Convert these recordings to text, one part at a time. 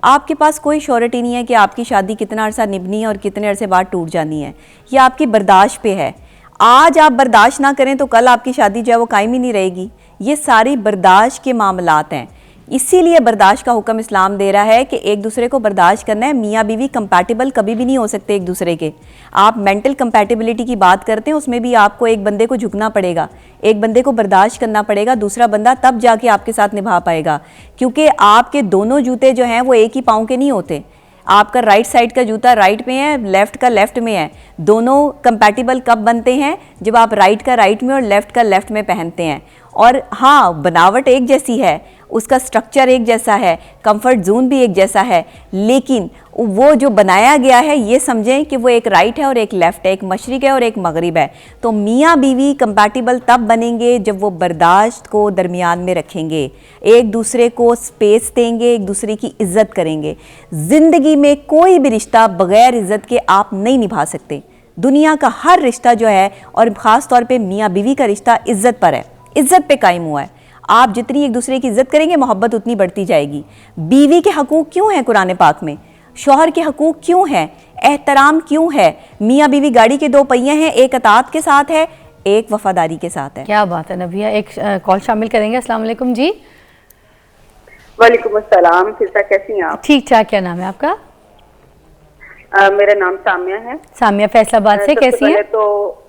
आपके पास कोई श्योरिटी नहीं है कि आपकी शादी कितना अरसा निभनी है और कितने अरसे बाद टूट जानी है। ये आपकी बर्दाश्त पे है। आज आप बर्दाश्त ना करें तो कल आपकी शादी जो है वो कायम ही नहीं रहेगी। ये सारी बर्दाश्त के मामलात हैं। इसीलिए बर्दाश्त का हुक्म इस्लाम दे रहा है कि एक दूसरे को बर्दाश्त करना है। मियाँ बीवी कंपैटिबल कभी भी नहीं हो सकते एक दूसरे के। आप मेंटल कंपैटिबिलिटी की बात करते हैं, उसमें भी आपको एक बंदे को झुकना पड़ेगा, एक बंदे को बर्दाश्त करना पड़ेगा, दूसरा बंदा तब जाके आपके साथ निभा पाएगा। क्योंकि आपके दोनों जूते जो हैं वो एक ही पाँव के नहीं होते। आपका राइट साइड का जूता राइट में है, लेफ्ट का लेफ्ट में है। दोनों कंपैटिबल कब बनते हैं? जब आप राइट का राइट में और लेफ्ट का लेफ्ट में पहनते हैं। और हाँ, बनावट एक जैसी है, उसका स्ट्रक्चर एक जैसा है, कंफर्ट जोन भी एक जैसा है, लेकिन वो जो बनाया गया है ये समझें कि वो एक राइट है और एक लेफ्ट है, एक मशरिक है और एक मगरिब है। तो मियाँ बीवी कंपैटिबल तब बनेंगे जब वो बर्दाश्त को दरमियान में रखेंगे, एक दूसरे को स्पेस देंगे, एक दूसरे की इज्जत करेंगे। ज़िंदगी में कोई भी रिश्ता बग़ैर इज्जत के आप नहीं निभा सकते। दुनिया का हर रिश्ता जो है, और ख़ास तौर पे मियाँ बीवी का रिश्ता इज्जत पर है, इज्जत पे कायम हुआ है। आप जितनी एक दूसरे की इज्जत करेंगे मोहब्बत उतनी बढ़ती जाएगी। बीवी के हकूक़ क्यों हैं कुरान पाक में? शौहर के हकूक़ क्यों हैं? एहतराम क्यों है? मियाँ बीवी गाड़ी के दो पहिए हैं, एक अतात के साथ है, एक वफादारी के साथ है। क्या बात है नबिया। एक कॉल शामिल करेंगे। अस्सलाम वालेकुम जी। वालेकुम अस्सलाम। फिजा कैसी हैं आप? ठीक ठाक। क्या नाम है आपका? मेरा नाम सामिया है। सामिया फैसलाबाद से। कैसी हैं? तो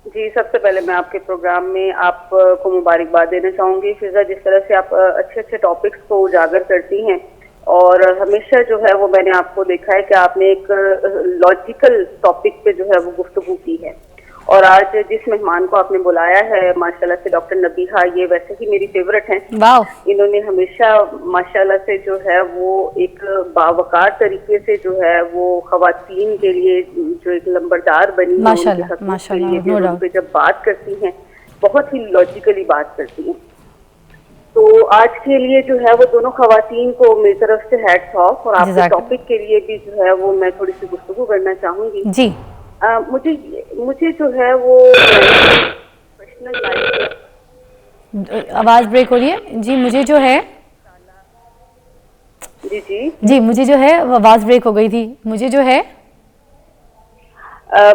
जी, सबसे पहले मैं आपके प्रोग्राम में आपको मुबारकबाद देना चाहूंगी फिजा, जिस तरह से आप अच्छे अच्छे टॉपिक्स को उजागर करती हैं। और हमेशा जो है वो मैंने आपको देखा है कि आपने एक लॉजिकल टॉपिक पे जो है वो गुफ्तगू की है। और आज जिस मेहमान को आपने बुलाया है माशाल्लाह से डॉक्टर नबीहा, ये वैसे ही मेरी फेवरेट हैं। इन्होंने हमेशा माशाल्लाह से जो है वो एक बावकार तरीके से जो है वो खवातीन के लिए जो एक लंबरदार बनी माशाल्लाह पे जब बात करती हैं बहुत ही लॉजिकली बात करती हैं। तो आज के लिए जो है वो दोनों खवातीन को मेरी तरफ से हैट्स ऑफ। और आपके टॉपिक के लिए भी जो है वो मैं थोड़ी सी गुफ्तगू करना चाहूंगी जी। मुझे जो है वो प्रोफेशनल लाइफ, आवाज ब्रेक हो रही है जी। मुझे जो है जी मुझे जो है आवाज ब्रेक हो गई थी। मुझे जो है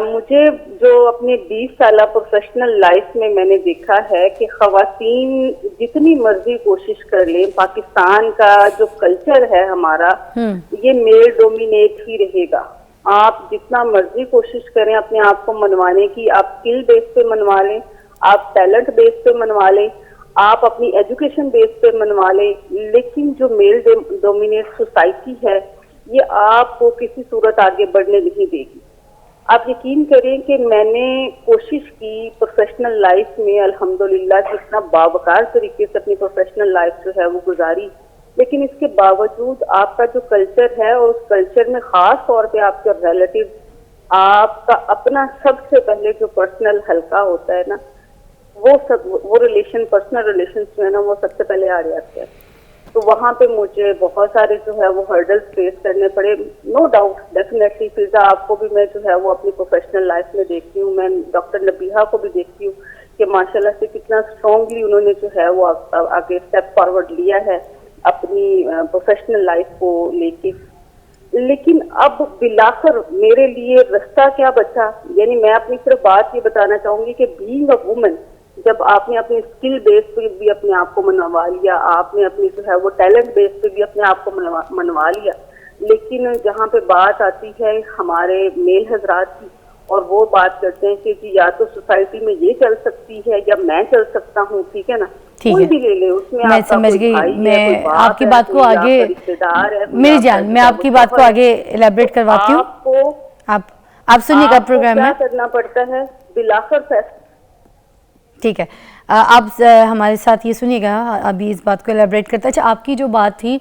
मुझे जो अपने 20 साल प्रोफेशनल लाइफ में मैंने देखा है कि खवातीन जितनी मर्जी कोशिश कर लें, पाकिस्तान का जो कल्चर है हमारा ये मेल डोमिनेट ही रहेगा। आप जितना मर्जी कोशिश करें अपने आप को मनवाने की, आप स्किल बेस पे मनवा लें, आप टैलेंट बेस पे मनवा लें, आप अपनी एजुकेशन बेस पे मनवा लें, लेकिन जो मेल डोमिनेट सोसाइटी है ये आपको किसी सूरत आगे बढ़ने नहीं देगी। आप यकीन करें कि मैंने कोशिश की प्रोफेशनल लाइफ में अल्हम्दुलिल्लाह कितना बावकार तरीके से अपनी प्रोफेशनल लाइफ जो है वो गुजारी, लेकिन इसके बावजूद आपका जो कल्चर है और उस कल्चर में खास तौर पे आपके रिलेटिव, आपका अपना सबसे पहले जो पर्सनल हल्का होता है ना, वो रिलेशन, पर्सनल रिलेशन जो है ना वो सबसे पहले आ जाते हैं। तो वहाँ पे मुझे बहुत सारे जो है वो हर्डल्स फेस करने पड़े। नो डाउट डेफिनेटली फिजा आपको भी मैं जो है वो अपनी प्रोफेशनल लाइफ में देखती हूँ। मैं डॉक्टर नबीहा को भी देखती हूँ कि माशाल्लाह से कितना स्ट्रांगली उन्होंने जो है वो आगे स्टेप फॉरवर्ड लिया है अपनी प्रोफेशनल लाइफ को लेके। लेकिन अब बिलाखिर मेरे लिए रास्ता क्या बचा, यानी मैं अपनी सिर्फ बात ये बताना चाहूंगी कि बीइंग अ वुमन, जब आपने अपनी स्किल बेस पे भी अपने आप को मनवा लिया, आपने अपनी जो है वो टैलेंट बेस पे भी अपने आप को मनवा लिया, लेकिन जहाँ पे बात आती है हमारे मेल हजरात की और वो बात करते हैं कि जी या तो सोसाइटी में ये चल सकती है या मैं चल सकता हूँ, ठीक है ना, कोई भी ले ले, उसमें मैं समझ गई। मैं आपकी बात को आगे मेरी जान, मैं आपकी बात को आगे इलेबोरेट करवाती हूँ। आप सुनिएगा प्रोग्राम में क्या करना पड़ता है बिलाखिर। ठीक है, आप हमारे साथ ये सुनिएगा, अभी इस बात को एलेबरेट करते हैं। अच्छा, आपकी जो बात थी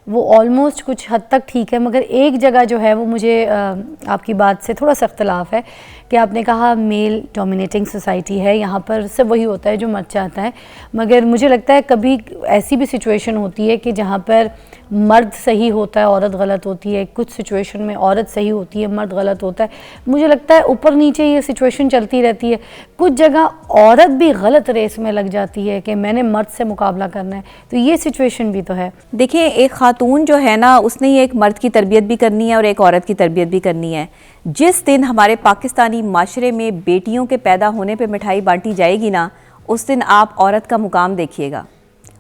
वो ऑलमोस्ट कुछ हद तक ठीक है, मगर एक जगह जो है वो मुझे आपकी बात से थोड़ा सा इख्तलाफ है कि आपने कहा मेल डोमिनेटिंग सोसाइटी है, यहाँ पर सब वही होता है जो मर्द चाहता है, मगर मुझे लगता है कभी ऐसी भी सिचुएशन होती है कि जहाँ पर मर्द सही होता है औरत गलत होती है, कुछ सिचुएशन में औरत सही होती है मर्द गलत होता है। मुझे लगता है ऊपर नीचे ये सिचुएशन चलती रहती है। कुछ जगह औरत भी गलत रेस में लग जाती है कि मैंने मर्द से मुकाबला करना है, तो ये सिचुएशन भी तो है। देखिए, एक खातून जो है ना, उसने ये एक मर्द की तरबियत भी करनी है और एक औरत की तरबियत भी करनी है। जिस दिन हमारे पाकिस्तानी माशरे में बेटियों के पैदा होने पे मिठाई बांटी जाएगी ना, उस दिन आप औरत का मुकाम देखिएगा,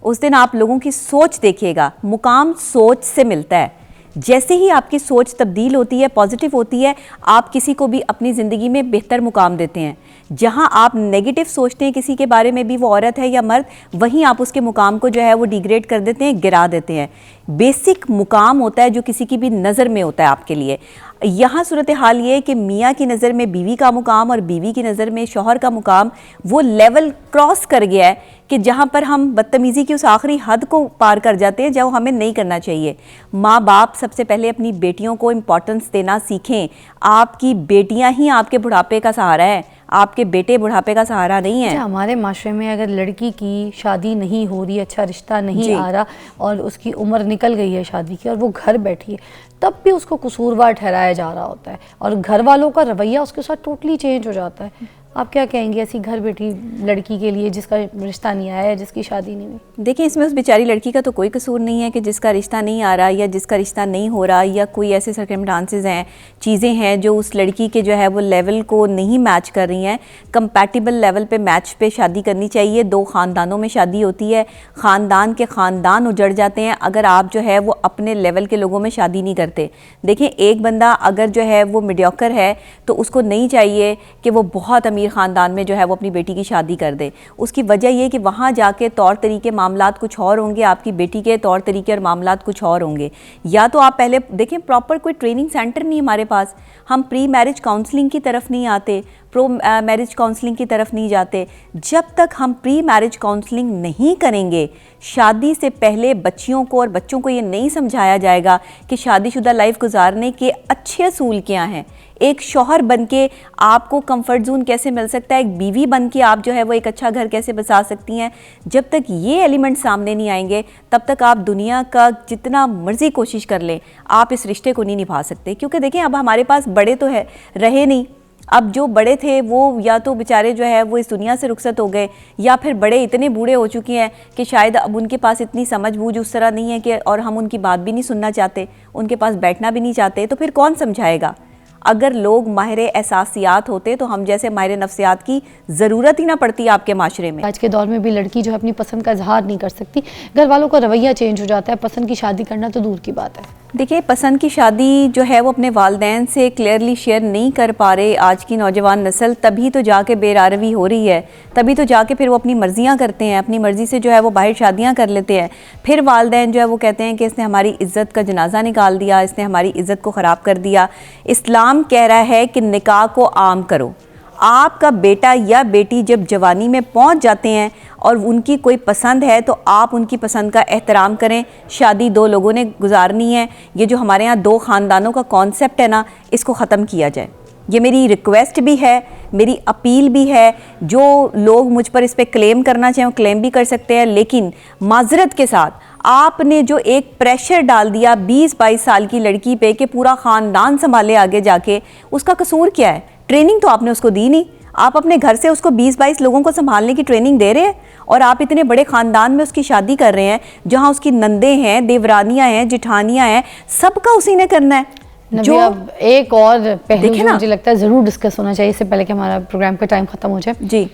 उस दिन आप लोगों की सोच देखिएगा। मुकाम सोच से मिलता है। जैसे ही आपकी सोच तब्दील होती है, पॉजिटिव होती है, आप किसी को भी अपनी ज़िंदगी में बेहतर मुकाम देते हैं। जहां आप नेगेटिव सोचते हैं किसी के बारे में, भी वो औरत है या मर्द, वहीं आप उसके मुकाम को जो है वो डिग्रेड कर देते हैं, गिरा देते हैं। बेसिक मुकाम होता है जो किसी की भी नज़र में होता है आपके लिए। यहाँ सूरत हाल ये है कि मियाँ की नज़र में बीवी का मुकाम और बीवी की नज़र में शौहर का मुकाम वो लेवल क्रॉस कर गया है कि जहाँ पर हम बदतमीज़ी की उस आखिरी हद को पार कर जाते हैं जो हमें नहीं करना चाहिए। माँ बाप सबसे पहले अपनी बेटियों को इम्पोर्टेंस देना सीखें। आपकी बेटियाँ ही आपके बुढ़ापे का सहारा है, आपके बेटे बुढ़ापे का सहारा नहीं है। हमारे माशरे में अगर लड़की की शादी नहीं हो रही, अच्छा रिश्ता नहीं आ रहा और उसकी उम्र निकल गई है शादी की और वो घर बैठी है, तब भी उसको कसूरवार ठहराया जा रहा होता है और घर वालों का रवैया उसके साथ टोटली चेंज हो जाता है। आप क्या कहेंगे ऐसी घर बैठी लड़की के लिए जिसका रिश्ता नहीं आया है, जिसकी शादी नहीं हुई? देखिए, इसमें उस बेचारी लड़की का तो कोई कसूर नहीं है कि जिसका रिश्ता नहीं आ रहा या जिसका रिश्ता नहीं हो रहा, या कोई ऐसे सर्कमस्टांसेस हैं, चीज़ें हैं जो उस लड़की के जो है वो लेवल को नहीं मैच कर रही हैं। कंपैटिबल लेवल पे मैच पे शादी करनी चाहिए। दो ख़ानदानों में शादी होती है, ख़ानदान के ख़ानदान उजड़ जाते हैं अगर आप जो है वो अपने लेवल के लोगों में शादी नहीं करते। देखिए, एक बंदा अगर जो है वो मीडियोकर है तो उसको नहीं चाहिए कि वो बहुत अमीर ख़ानदान में जो है वो अपनी बेटी की शादी कर दे। उसकी वजह ये कि वहाँ जाके तौर तरीके मामलात कुछ और होंगे, आपकी बेटी के तौर तरीके और मामलात कुछ और होंगे। या तो आप पहले देखें, प्रॉपर कोई ट्रेनिंग सेंटर नहीं हमारे पास, हम प्री मैरिज काउंसलिंग की तरफ नहीं आते, प्रो मैरिज काउंसलिंग की तरफ नहीं जाते। जब तक हम प्री मैरिज काउंसलिंग नहीं करेंगे, शादी से पहले बच्चियों को और बच्चों को ये नहीं समझाया जाएगा कि शादीशुदा लाइफ गुजारने के अच्छे असूल क्या हैं, एक शौहर बनके आपको कंफर्ट जोन कैसे मिल सकता है, एक बीवी बनके आप जो है वो एक अच्छा घर कैसे बसा सकती हैं, जब तक ये एलिमेंट सामने नहीं आएंगे तब तक आप दुनिया का जितना मर्जी कोशिश कर लें, आप इस रिश्ते को नहीं निभा सकते। क्योंकि देखें, अब हमारे पास बड़े तो है रहे नहीं, अब जो बड़े थे वो या तो बेचारे जो है वो इस दुनिया से रुखसत हो गए, या फिर बड़े इतने बूढ़े हो चुके हैं कि शायद अब उनके पास इतनी समझ बूझ उस तरह नहीं है कि, और हम उनकी बात भी नहीं सुनना चाहते, उनके पास बैठना भी नहीं चाहते, तो फिर कौन समझाएगा। अगर लोग माहिर एहसासियात होते तो हम जैसे माहिर नफ्सियात की ज़रूरत ही ना पड़ती आपके माशरे में। आज के दौर में भी लड़की जो है अपनी पसंद का इजहार नहीं कर सकती, घर वालों का रवैया चेंज हो जाता है, पसंद की शादी करना तो दूर की बात है। देखिए, पसंद की शादी जो है वो अपने वालिदैन से क्लियरली शेयर नहीं कर पा रहे आज की नौजवान नस्ल, तभी तो जाके बेरारवी हो रही है, तभी तो जाके फिर वो अपनी मर्जियाँ करते हैं, अपनी मर्ज़ी से जो है वो बाहर शादियाँ कर लेते हैं। फिर वालिदैन जो है वो कहते हैं कि इसने हमारी इज़्ज़त का जनाजा निकाल दिया, इसने हमारी इज़्ज़त को ख़राब कर दिया। इस्लाम कह रहा है कि निकाह को आम करो। आपका बेटा या बेटी जब जवानी में पहुंच जाते हैं और उनकी कोई पसंद है तो आप उनकी पसंद का एहतराम करें। शादी दो लोगों ने गुजारनी है। ये जो हमारे यहाँ दो ख़ानदानों का कॉन्सेप्ट है ना, इसको ख़त्म किया जाए। ये मेरी रिक्वेस्ट भी है, मेरी अपील भी है। जो लोग मुझ पर इस पर क्लेम करना चाहें वो क्लेम भी कर सकते हैं, लेकिन माजरत के साथ आपने जो एक प्रेशर डाल दिया 20-22 साल की लड़की पे कि पूरा ख़ानदान संभाले आगे जाके, उसका कसूर क्या है? ट्रेनिंग तो आपने उसको दी नहीं। आप अपने घर से उसको 20-22 लोगों को संभालने की ट्रेनिंग दे रहे हैं और आप इतने बड़े ख़ानदान में उसकी शादी कर रहे हैं जहां उसकी नंदे हैं, देवरानियां हैं, जिठानियां हैं, सबका उसी ने करना है। जो अब एक और पहलू जो मुझे लगता है ज़रूर डिस्कस होना चाहिए इससे पहले कि हमारा प्रोग्राम का टाइम ख़त्म हो जाए जी।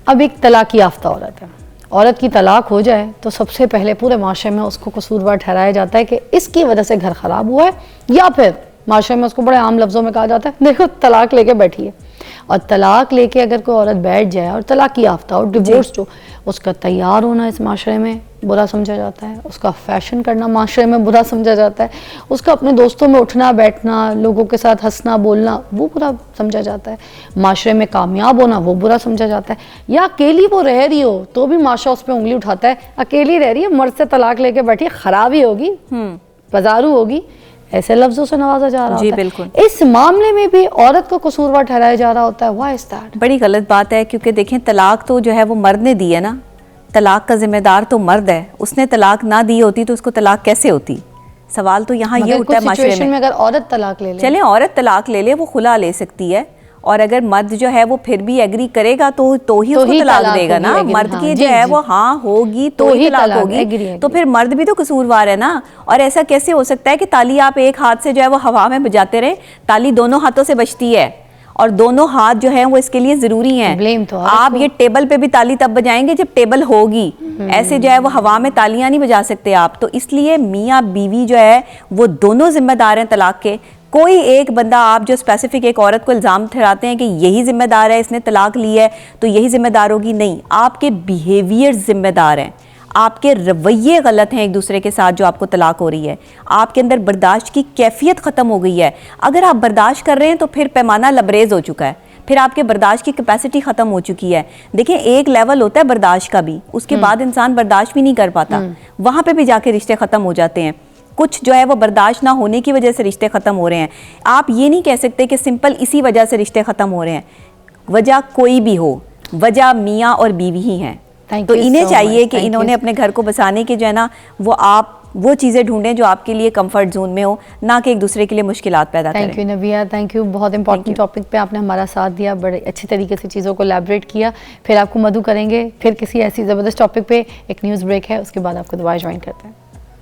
अब एक तलाक याफ्ता औरत है, औरत की तलाक हो जाए तो सबसे पहले पूरे माशरे में उसको कसूरवार ठहराया जाता है कि इसकी वजह से घर ख़राब हुआ है, या फिर माशरे में उसको बड़े आम लफ्ज़ों में कहा जाता है देखो तलाक लेके बैठी है। और तलाक लेके अगर कोई औरत बैठ जाए और तलाक की याफ्ता और डिवोर्स जो, उसका तैयार होना इस माशरे में बुरा समझा जाता है, उसका फैशन करना माशरे में बुरा समझा जाता है, उसका अपने दोस्तों में उठना बैठना, लोगों के साथ हंसना बोलना वो बुरा समझा जाता है, माशरे में कामयाब होना वो बुरा समझा जाता है। या अकेली वो रह रही हो तो भी माशरा उस पर उंगली उठाता है, अकेली रह रही है, मर्द से तलाक लेके बैठी है, ख़राबी होगी, बाजारू होगी, ऐसे लफ्जों से नवाजा जा रहा जी, होता है। बिल्कुल। इस मामले में भी औरत को कसूरवार ठहराया जा रहा होता है। Why is that? बड़ी गलत बात है, क्योंकि देखें तलाक तो जो है वो मर्द ने दी है ना, तलाक का जिम्मेदार तो मर्द है। उसने तलाक ना दी होती तो उसको तलाक कैसे होती? सवाल तो यहाँ ये उठता है माशरे में। अगर औरत तलाक ले ले, चले औरत तलाक ले ले, वो खुला ले सकती है, और अगर मर्द जो है वो फिर भी एग्री करेगा तो ही उसको तलाक देगा ना। मर्द की जो है वो हाँ होगी तो ही तलाक होगी, तो फिर मर्द भी तो कसूरवार है ना। और ऐसा कैसे हो सकता है कि ताली आप एक हाथ से जो है वो हवा में बजाते रहे? ताली दोनों हाथों से बजती है, और दोनों हाथ जो है वो इसके लिए जरूरी हैं। ब्लेम तो आप ये टेबल पे भी ताली तब बजाएंगे जब टेबल होगी, ऐसे जो है वो हवा में तालियां नहीं बजा सकते आप। तो इसलिए मियाँ बीवी जो है वो दोनों जिम्मेदार हैं तलाक के। कोई एक बंदा आप जो स्पेसिफिक एक औरत को इल्ज़ाम ठहराते हैं कि यही जिम्मेदार है, इसने तलाक ली है तो यही जिम्मेदार होगी, नहीं, आपके बिहेवियर जिम्मेदार हैं। आपके रवैये गलत हैं एक दूसरे के साथ जो आपको तलाक हो रही है। आपके अंदर बर्दाश्त की कैफियत ख़त्म हो गई है। अगर आप बर्दाश्त कर रहे हैं तो फिर पैमाना लबरेज हो चुका है, फिर आपके बर्दाश्त की कैपेसिटी ख़त्म हो चुकी है। देखिए एक लेवल होता है बर्दाश्त का भी, उसके बाद इंसान बर्दाश्त भी नहीं कर पाता, वहाँ पे भी जाके रिश्ते ख़त्म हो जाते हैं। कुछ जो है वो बर्दाश्त ना होने की वजह से रिश्ते ख़त्म हो रहे हैं। आप ये नहीं कह सकते कि सिंपल इसी वजह से रिश्ते ख़त्म हो रहे हैं। वजह कोई भी हो, वजह मियाँ और बीवी ही हैं। तो इन्हें चाहिए कि इन्होंने अपने घर को बसाने के जो है ना वो चीज़ें ढूंढें जो आपके लिए कंफर्ट जोन में हो, ना कि एक दूसरे के लिए मुश्किलात पैदा करें। थैंक यू नबिया, थैंक यू। बहुत इंपॉर्टेंट टॉपिक पे आपने हमारा साथ दिया, बड़े अच्छी तरीके से चीज़ों को एलैबोरेट किया। फिर आपको मधु करेंगे फिर किसी ऐसी ज़बरदस्त टॉपिक पे। एक न्यूज़ ब्रेक है, उसके बाद आपको दोबारा ज्वाइन करते हैं।